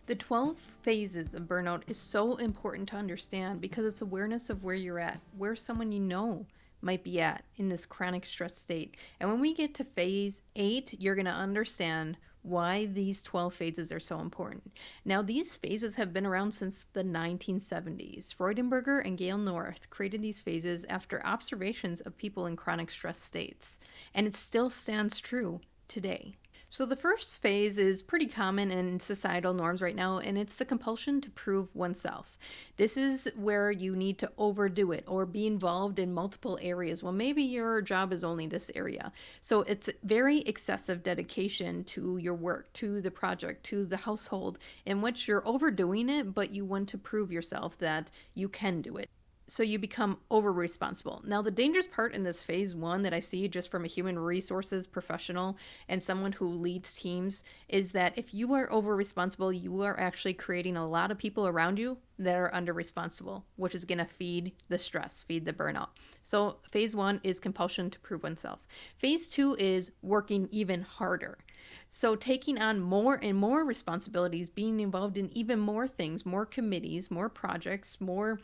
The 12 phases of burnout is so important to understand because it's awareness of where you're at, where someone you know might be at in this chronic stress state. And when we get to phase 8, you're going to understand why these 12 phases are so important. Now, these phases have been around since the 1970s. Freudenberger and Gail North created these phases after observations of people in chronic stress states, and it still stands true today. So the first phase is pretty common in societal norms right now, and it's the compulsion to prove oneself. This is where you need to overdo it or be involved in multiple areas. Well, maybe your job is only this area. So it's very excessive dedication to your work, to the project, to the household, in which you're overdoing it, but you want to prove yourself that you can do it. So you become over responsible. Now, the dangerous part in this phase 1 that I see just from a human resources professional and someone who leads teams is that if you are over responsible, you are actually creating a lot of people around you that are under responsible, which is going to feed the stress, feed the burnout. So phase 1 is compulsion to prove oneself. Phase 2 is working even harder. So taking on more and more responsibilities, being involved in even more things, more committees, more projects, more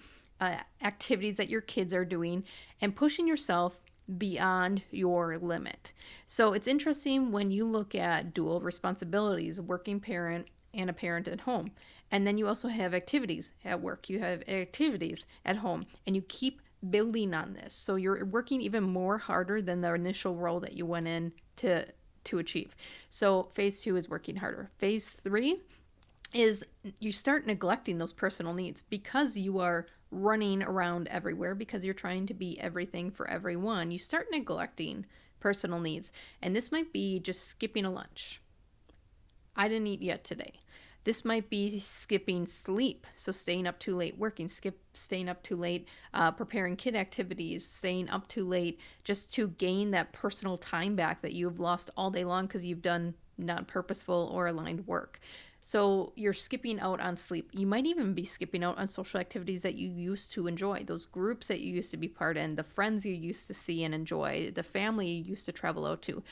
activities that your kids are doing, and pushing yourself beyond your limit. So it's interesting when you look at dual responsibilities, a working parent and a parent at home. And then you also have activities at work, you have activities at home, and you keep building on this. So you're working even more harder than the initial role that you went in to achieve. So phase 2 is working harder. Phase 3 is you start neglecting those personal needs because you are running around everywhere, because you're trying to be everything for everyone. You start neglecting personal needs. And this might be just skipping a lunch. I didn't eat yet today. This might be skipping sleep, so staying up too late working, staying up too late preparing kid activities, staying up too late just to gain that personal time back that you've lost all day long because you've done not purposeful or aligned work. So you're skipping out on sleep. You might even be skipping out on social activities that you used to enjoy, those groups that you used to be part in, the friends you used to see and enjoy, the family you used to travel out to.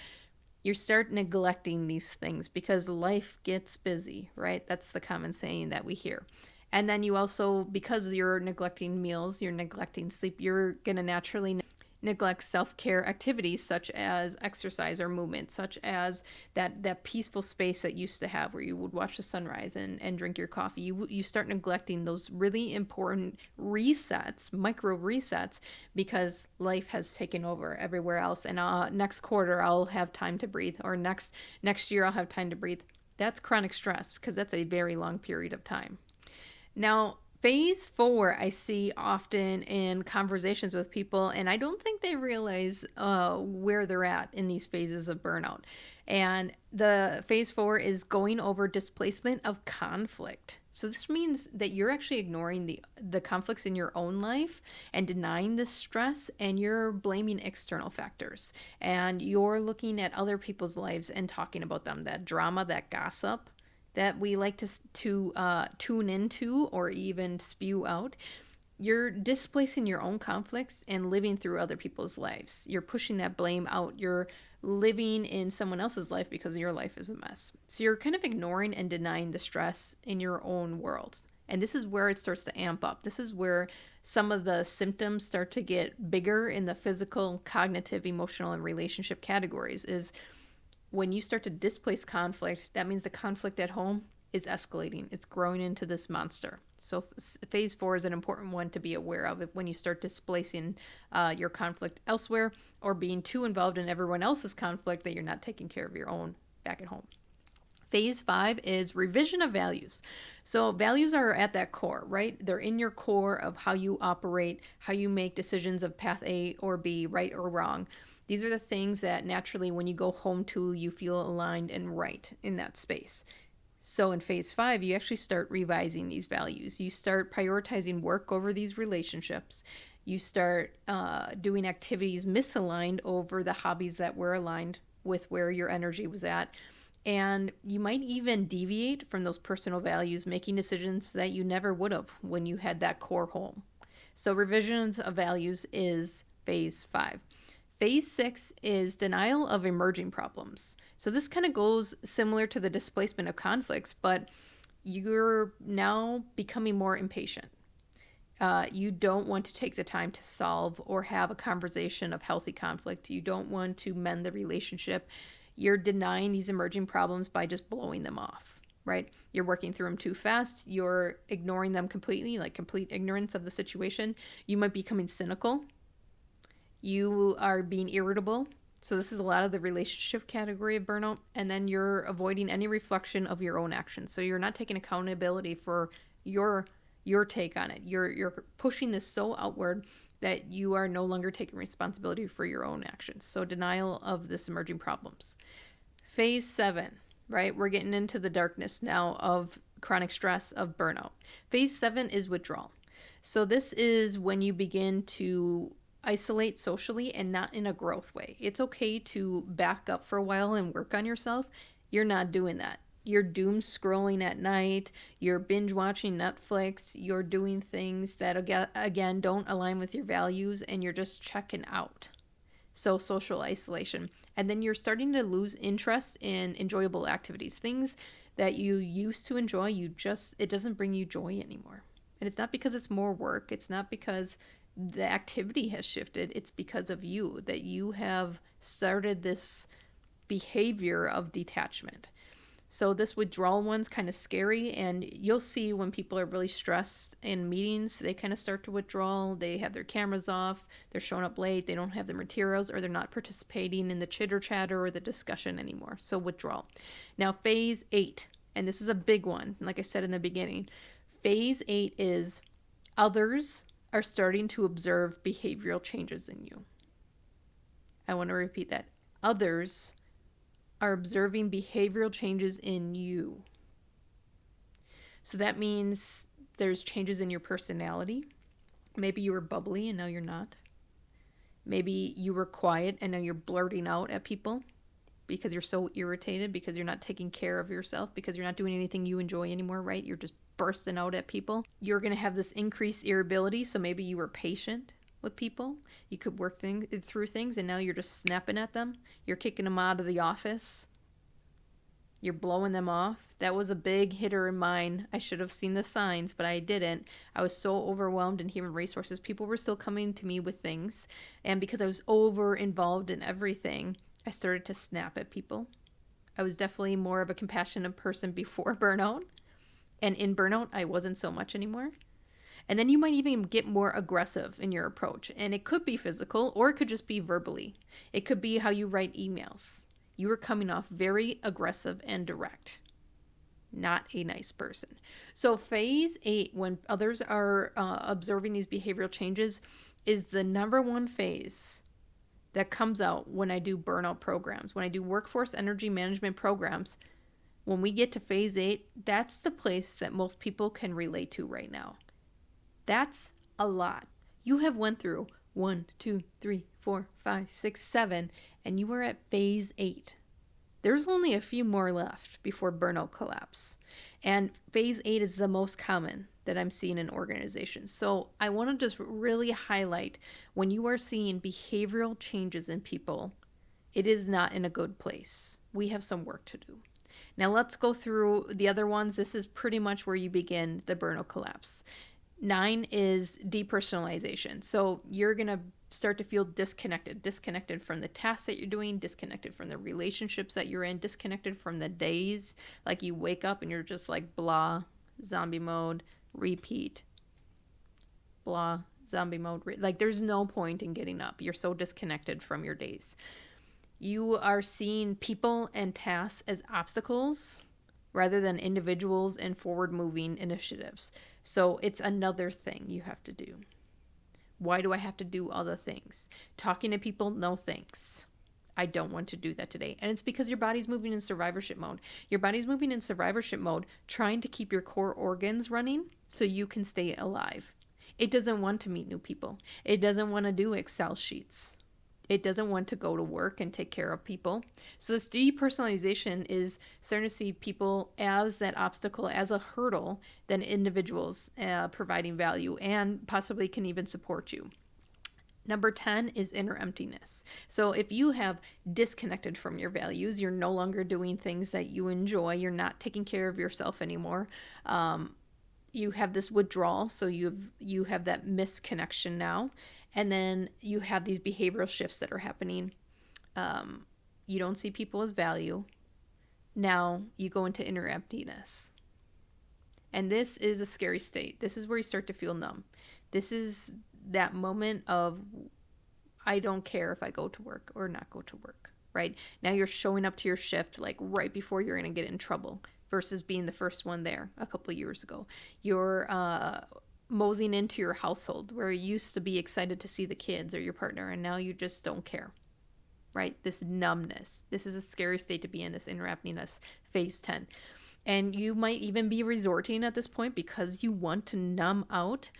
You start neglecting these things because life gets busy, right? That's the common saying that we hear. And then you also, because you're neglecting meals, you're neglecting sleep, you're going to naturally neglect self-care activities such as exercise or movement, such as that peaceful space that you used to have where you would watch the sunrise and drink your coffee. You start neglecting those really important resets, micro resets, because life has taken over everywhere else. And next quarter I'll have time to breathe, or next year I'll have time to breathe. That's chronic stress because that's a very long period of time. Now, phase 4 I see often in conversations with people, and I don't think they realize where they're at in these phases of burnout. And the phase 4 is going over displacement of conflict. So this means that you're actually ignoring the conflicts in your own life and denying the stress, and you're blaming external factors. And you're looking at other people's lives and talking about them, that drama, that gossip that we like to tune into or even spew out. You're displacing your own conflicts and living through other people's lives. You're pushing that blame out. You're living in someone else's life because your life is a mess. So you're kind of ignoring and denying the stress in your own world. And this is where it starts to amp up. This is where some of the symptoms start to get bigger in the physical, cognitive, emotional, and relationship categories. Is when you start to displace conflict, that means the conflict at home is escalating. It's growing into this monster. So phase 4 is an important one to be aware of when you start displacing your conflict elsewhere, or being too involved in everyone else's conflict that you're not taking care of your own back at home. Phase 5 is revision of values. So values are at that core, right? They're in your core of how you operate, how you make decisions of path A or B, right or wrong. These are the things that naturally when you go home to, you feel aligned and right in that space. So in phase 5, you actually start revising these values. You start prioritizing work over these relationships. You start doing activities misaligned over the hobbies that were aligned with where your energy was at. And you might even deviate from those personal values, making decisions that you never would have when you had that core home. So revisions of values is phase 5. Phase 6 is denial of emerging problems. So this kind of goes similar to the displacement of conflicts, but you're now becoming more impatient. You don't want to take the time to solve or have a conversation of healthy conflict. You don't want to mend the relationship. You're denying these emerging problems by just blowing them off, right? You're working through them too fast. You're ignoring them completely, like complete ignorance of the situation. You might be becoming cynical. You are being irritable. So this is a lot of the relationship category of burnout. And then you're avoiding any reflection of your own actions. So you're not taking accountability for your take on it. You're pushing this so outward that you are no longer taking responsibility for your own actions. So denial of this emerging problems. Phase 7, right? We're getting into the darkness now of chronic stress, of burnout. Phase 7 is withdrawal. So this is when you begin to isolate socially and not in a growth way. It's okay to back up for a while and work on yourself. You're not doing that. You're doom scrolling at night. You're binge watching Netflix. You're doing things that, again, don't align with your values, and you're just checking out. So social isolation. And then you're starting to lose interest in enjoyable activities. Things that you used to enjoy, it doesn't bring you joy anymore. And it's not because it's more work. It's not because the activity has shifted. It's because of you, that you have started this behavior of detachment. So this withdrawal one's kind of scary, and you'll see when people are really stressed in meetings, they kind of start to withdraw. They have their cameras off, they're showing up late, they don't have the materials, or they're not participating in the chitter chatter or the discussion anymore. So withdrawal. Now phase 8, and this is a big one, like I said in the beginning. Phase 8 is others are starting to observe behavioral changes in you. I want to repeat that. Others are observing behavioral changes in you. So that means there's changes in your personality. Maybe you were bubbly and now you're not. Maybe you were quiet and now you're blurting out at people because you're so irritated, because you're not taking care of yourself, because you're not doing anything you enjoy anymore, right? You're just bursting out at people. You're going to have this increased irritability. So maybe you were patient with people. You could work through things, and now you're just snapping at them. You're kicking them out of the office. You're blowing them off. That was a big hitter in mine. I should have seen the signs, but I didn't. I was so overwhelmed in human resources. People were still coming to me with things. And because I was over involved in everything, I started to snap at people. I was definitely more of a compassionate person before burnout. And in burnout, I wasn't so much anymore. And then you might even get more aggressive in your approach. And it could be physical, or it could just be verbally. It could be how you write emails. You were coming off very aggressive and direct. Not a nice person. So phase 8, when others are observing these behavioral changes, is the number one phase that comes out when I do burnout programs. When I do workforce energy management programs, when we get to phase 8, that's the place that most people can relate to right now. That's a lot. You have went through 1, 2, 3, 4, 5, 6, 7, and you are at phase 8. There's only a few more left before burnout collapse. And phase 8 is the most common that I'm seeing in organizations. So I want to just really highlight, when you are seeing behavioral changes in people, it is not in a good place. We have some work to do. Now let's go through the other ones. This is pretty much where you begin the burnout collapse. 9 is depersonalization. So you're going to start to feel disconnected from the tasks that you're doing, disconnected from the relationships that you're in, disconnected from the days. Like you wake up and you're just like blah, zombie mode, repeat, blah, zombie mode. Like there's no point in getting up. You're so disconnected from your days. You are seeing people and tasks as obstacles rather than individuals and forward-moving initiatives. So it's another thing you have to do. Why do I have to do other things? Talking to people, no thanks. I don't want to do that today. And it's because your body's moving in survivorship mode. Your body's moving in survivorship mode, trying to keep your core organs running so you can stay alive. It doesn't want to meet new people. It doesn't want to do Excel sheets. It doesn't want to go to work and take care of people. So this depersonalization is starting to see people as that obstacle, as a hurdle, than individuals providing value and possibly can even support you. Number 10 is inner emptiness. So if you have disconnected from your values, you're no longer doing things that you enjoy, you're not taking care of yourself anymore. You have this withdrawal, so you have that misconnection now, and then you have these behavioral shifts that are happening. You don't see people as value. Now you go into inner emptiness. And this is a scary state. This is where you start to feel numb. This is that moment of, I don't care if I go to work or not go to work, right? Now you're showing up to your shift like right before you're going to get in trouble versus being the first one there a couple of years ago. You're moseying into your household where you used to be excited to see the kids or your partner, and now you just don't care, right? This numbness. This is a scary state to be in, this inner emptiness, phase 10. And you might even be resorting at this point, because you want to numb out.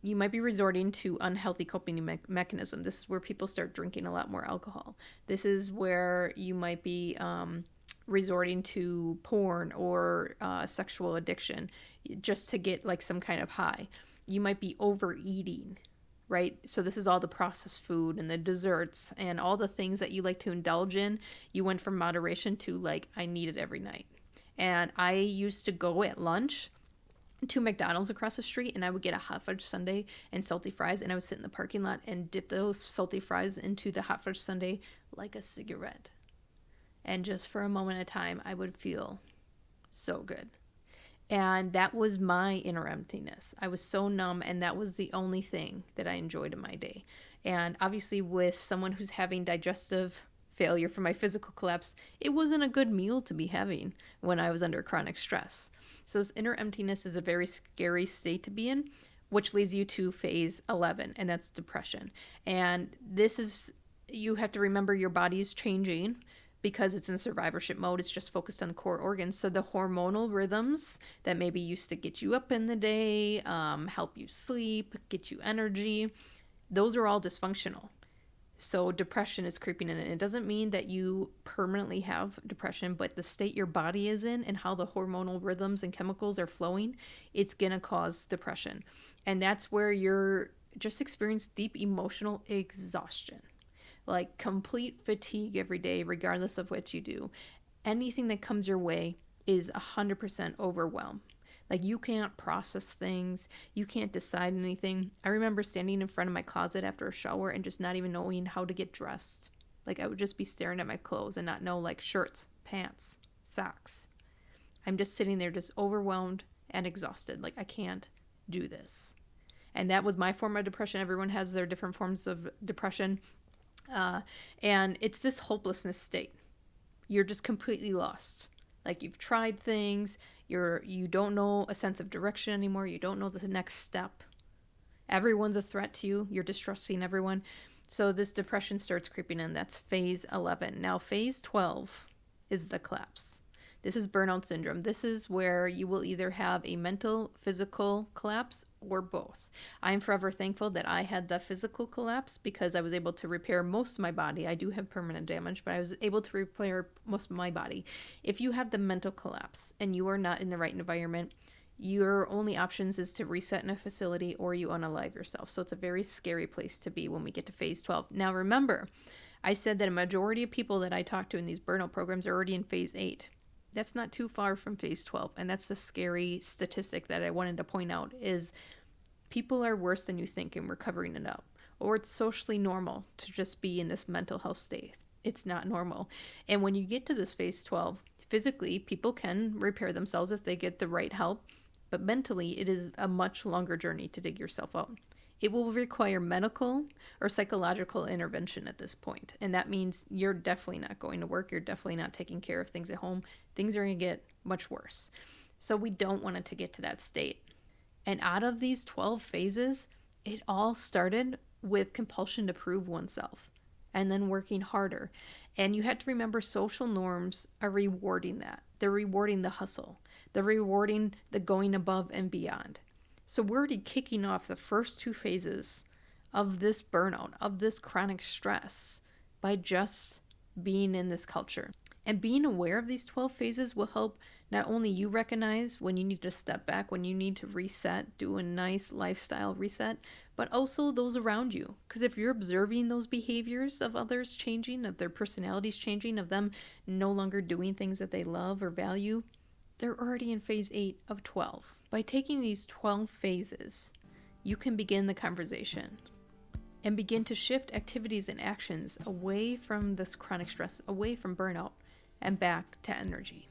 You might be resorting to unhealthy coping mechanism. This is where people start drinking a lot more alcohol. This is where you might be resorting to porn or sexual addiction just to get like some kind of high. You might be overeating, right? So this is all the processed food and the desserts and all the things that you like to indulge in. You went from moderation to like, I need it every night. And I used to go at lunch to McDonald's across the street, and I would get a hot fudge sundae and salty fries, and I would sit in the parking lot and dip those salty fries into the hot fudge sundae like a cigarette. And just for a moment of time, I would feel so good. And that was my inner emptiness. I was so numb, and that was the only thing that I enjoyed in my day. And obviously with someone who's having digestive failure from my physical collapse, it wasn't a good meal to be having when I was under chronic stress. So this inner emptiness is a very scary state to be in, which leads you to phase 11, and that's depression. And this is, you have to remember your body is changing because it's in survivorship mode. It's just focused on the core organs. So the hormonal rhythms that maybe used to get you up in the day, help you sleep, get you energy, those are all dysfunctional. So depression is creeping in, and it doesn't mean that you permanently have depression, but the state your body is in and how the hormonal rhythms and chemicals are flowing, it's going to cause depression. And that's where you're just experiencing deep emotional exhaustion, like complete fatigue every day, regardless of what you do. Anything that comes your way is 100% overwhelm. Like, you can't process things. You can't decide anything. I remember standing in front of my closet after a shower and just not even knowing how to get dressed. Like, I would just be staring at my clothes and not know, like, shirts, pants, socks. I'm just sitting there just overwhelmed and exhausted. Like, I can't do this. And that was my form of depression. Everyone has their different forms of depression. And it's this hopelessness state. You're just completely lost. Like, you've tried things. You don't know a sense of direction anymore. You don't know the next step. Everyone's a threat to you. You're distrusting everyone. So this depression starts creeping in. That's phase 11. Now, phase 12 is the collapse. This is burnout syndrome. This is where you will either have a mental, physical collapse or both. I'm forever thankful that I had the physical collapse because I was able to repair most of my body. I do have permanent damage, but I was able to repair most of my body. If you have the mental collapse and you are not in the right environment, your only options is to reset in a facility or you unalive yourself. So it's a very scary place to be when we get to phase 12. Now remember, I said that a majority of people that I talk to in these burnout programs are already in phase 8. That's not too far from phase 12. And that's the scary statistic that I wanted to point out is people are worse than you think and we're covering it up. Or it's socially normal to just be in this mental health state. It's not normal. And when you get to this phase 12, physically, people can repair themselves if they get the right help. But mentally, it is a much longer journey to dig yourself out. It will require medical or psychological intervention at this point. And that means you're definitely not going to work. You're definitely not taking care of things at home. Things are going to get much worse. So we don't want it to get to that state. And out of these 12 phases, it all started with compulsion to prove oneself and then working harder. And you have to remember social norms are rewarding that. They're rewarding the hustle. They're rewarding the going above and beyond. So we're already kicking off the first 2 phases of this burnout, of this chronic stress, by just being in this culture. And being aware of these 12 phases will help not only you recognize when you need to step back, when you need to reset, do a nice lifestyle reset, but also those around you. Because if you're observing those behaviors of others changing, of their personalities changing, of them no longer doing things that they love or value, they're already in phase 8 of 12. By taking these 12 phases, you can begin the conversation and begin to shift activities and actions away from this chronic stress, away from burnout, and back to energy.